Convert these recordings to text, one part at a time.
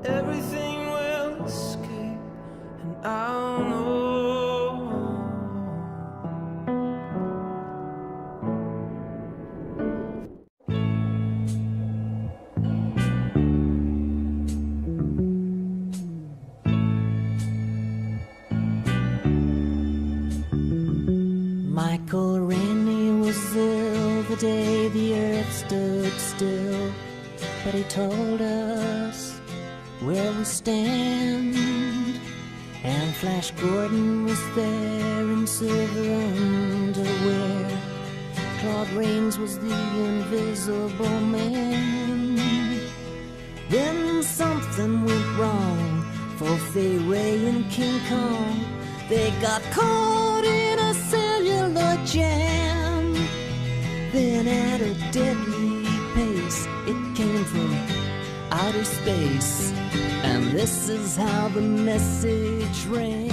everything will escape, and I'll know. Michael Rennie was ill the day the earth stood still, but he told us where we stand. And Flash Gordon was there in silver underwear. Claude Rains was the invisible man. Then something went wrong for Fay Ray and King Kong. They got caught in a cellular jam. Then at a deadly pace, it came from outer space. And this is how the message ran.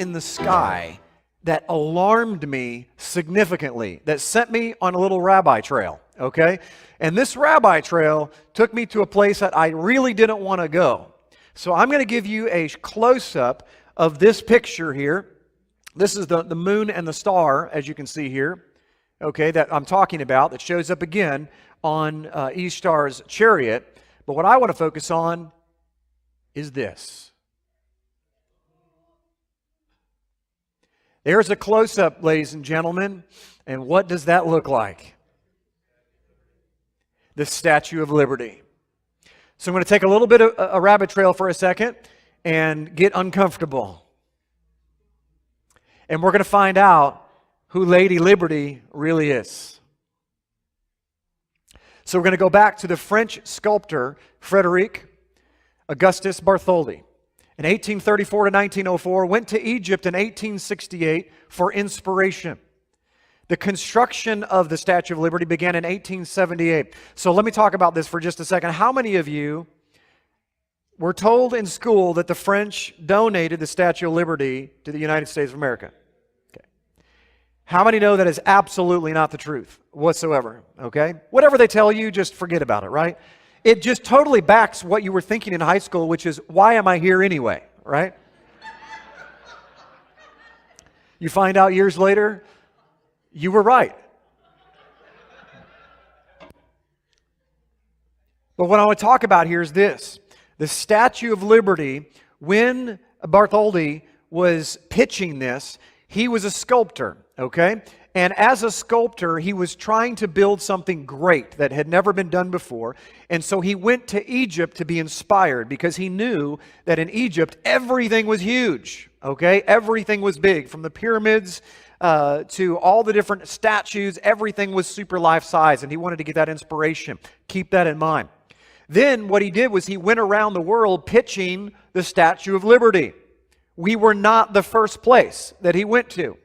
in the sky that alarmed me significantly, that sent me on a little rabbi trail, okay? And this rabbi trail took me to a place that I really didn't want to go. So I'm going to give you a close-up of this picture here. This is the moon and the star, as you can see here, okay, that I'm talking about, that shows up again on Ishtar's chariot. But what I want to focus on is this. There's a close-up, ladies and gentlemen, and what does that look like? The Statue of Liberty. So I'm going to take a little bit of a rabbit trail for a second and get uncomfortable. And we're going to find out who Lady Liberty really is. So we're going to go back to the French sculptor Frederic Augustus Bartholdi. In 1834 to 1904, went to Egypt in 1868 for inspiration. The construction of the Statue of Liberty began in 1878. So let me talk about this for just a second. How many of you were told in school that the French donated the Statue of Liberty to the United States of America? Okay. How many know that is absolutely not the truth whatsoever? Okay? Whatever they tell you, just forget about it, right? It just totally backs what you were thinking in high school, which is, why am I here anyway, right? You find out years later, you were right. But what I want to talk about here is this. The Statue of Liberty, when Bartholdi was pitching this, he was a sculptor, okay? And as a sculptor, he was trying to build something great that had never been done before. And so he went to Egypt to be inspired because he knew that in Egypt, everything was huge, okay? Everything was big, from the pyramids to all the different statues. Everything was super life-size, and he wanted to get that inspiration. Keep that in mind. Then what he did was he went around the world pitching the Statue of Liberty. We were not the first place that he went to.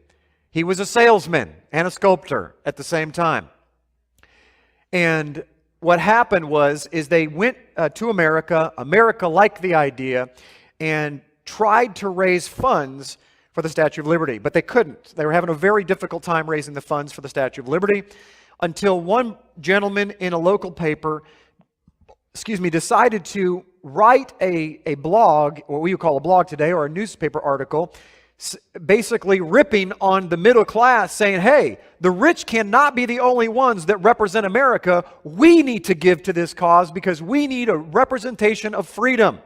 He was a salesman and a sculptor at the same time. And what happened is they went to America. America liked the idea and tried to raise funds for the Statue of Liberty, but they couldn't. They were having a very difficult time raising the funds for the Statue of Liberty until one gentleman in a local paper, decided to write a blog, what we would call a blog today, or a newspaper article, basically ripping on the middle class, saying, hey, the rich cannot be the only ones that represent America. We need to give to this cause because we need a representation of freedom.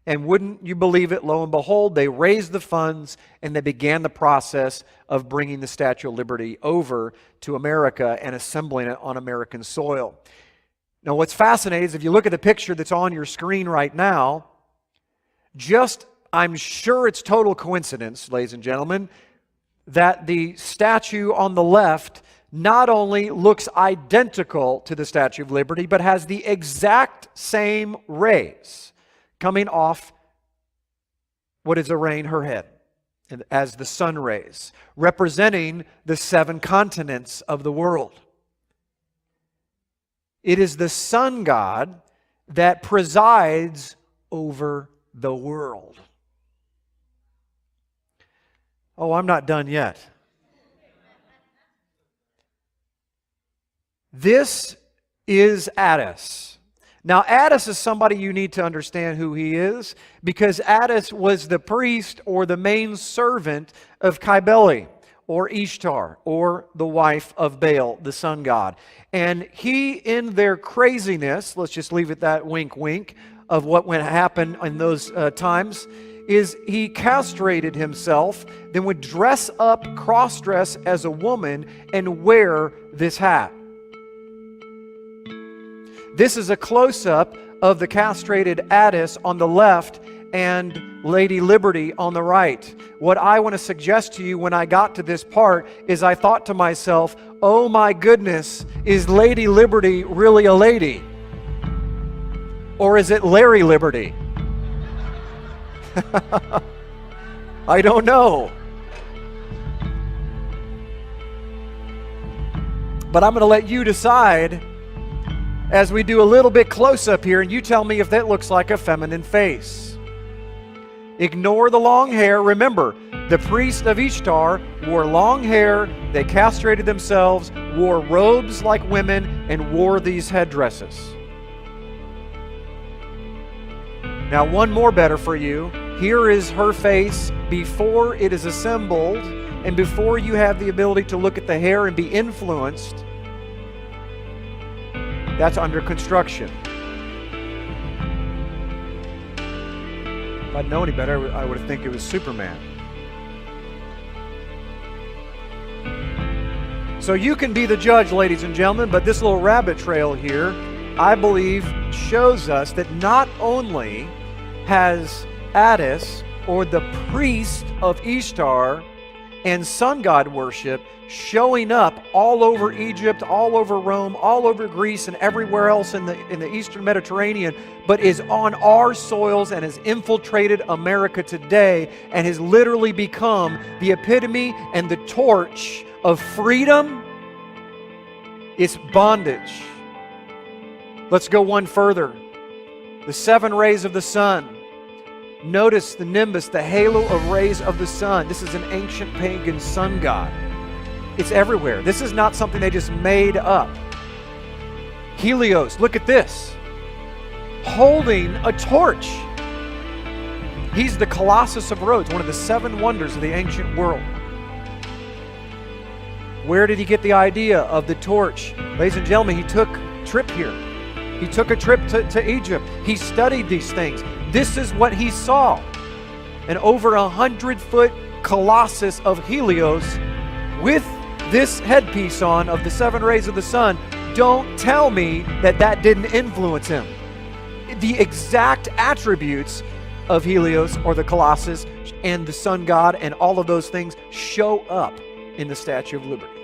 And wouldn't you believe it, lo and behold, they raised the funds and they began the process of bringing the Statue of Liberty over to America and assembling it on American soil. Now, what's fascinating is if you look at the picture that's on your screen right now, I'm sure it's total coincidence, ladies and gentlemen, that the statue on the left not only looks identical to the Statue of Liberty, but has the exact same rays coming off what is arraying her head as the sun rays, representing the 7 continents of the world. It is the sun god that presides over the world. Oh, I'm not done yet. This is Attis. Now, Attis is somebody you need to understand who he is, because Attis was the priest or the main servant of Cybele, or Ishtar, or the wife of Baal, the sun god. And he, in their craziness, let's just leave it that wink wink, of what went happen in those times, is he castrated himself, then would dress up, cross-dress as a woman, and wear this hat. This is a close-up of the castrated Attis on the left and Lady Liberty on the right. What I want to suggest to you when I got to this part is I thought to myself, oh my goodness, is Lady Liberty really a lady? Or is it Larry Liberty? I don't know. But I'm going to let you decide as we do a little bit close up here, and you tell me if that looks like a feminine face. Ignore the long hair. Remember, The priests of Ishtar wore long hair, they castrated themselves, wore robes like women, and wore these headdresses. Now, one more better for you. Here is her face before it is assembled, and before you have the ability to look at the hair and be influenced. That's under construction. If I'd known any better, I would think it was Superman. So you can be the judge, ladies and gentlemen, but this little rabbit trail here, I believe, shows us that not only has Attis, or the priest of Ishtar, and sun god worship showing up all over Egypt, all over Rome, all over Greece, and everywhere else in the Eastern Mediterranean, but is on our soils and has infiltrated America today and has literally become the epitome and the torch of freedom. It's bondage. Let's go one further. The 7 rays of the sun. Notice the nimbus, the halo of rays of the sun. This is an ancient pagan sun god. It's everywhere. This is not something they just made up. Helios, look at this. Holding a torch. He's the Colossus of Rhodes, one of the 7 wonders of the ancient world. Where did he get the idea of the torch? Ladies and gentlemen, he took a trip here. He took a trip to Egypt. He studied these things. This is what he saw. An over 100-foot colossus of Helios with this headpiece on of the 7 rays of the sun. Don't tell me that that didn't influence him. The exact attributes of Helios, or the colossus, and the sun god, and all of those things show up in the Statue of Liberty.